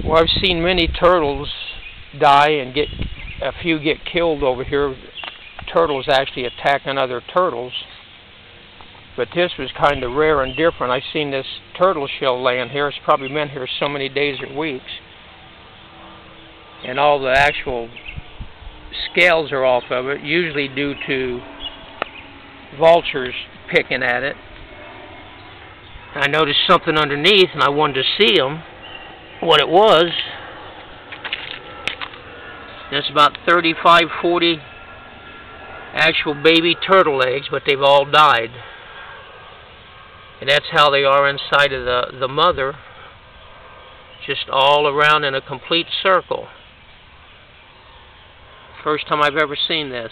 Well, I've seen many turtles die and a few get killed over here. Turtles actually attacking other turtles. But this was kind of rare and different. I've seen this turtle shell laying here. It's probably been here so many days or weeks. And all the actual scales are off of it, usually due to vultures picking at it. I noticed something underneath and I wanted to see what it was. There's about 35, 40 actual baby turtle eggs, but they've all died. And that's how they are inside of the mother, just all around in a complete circle. First time I've ever seen this.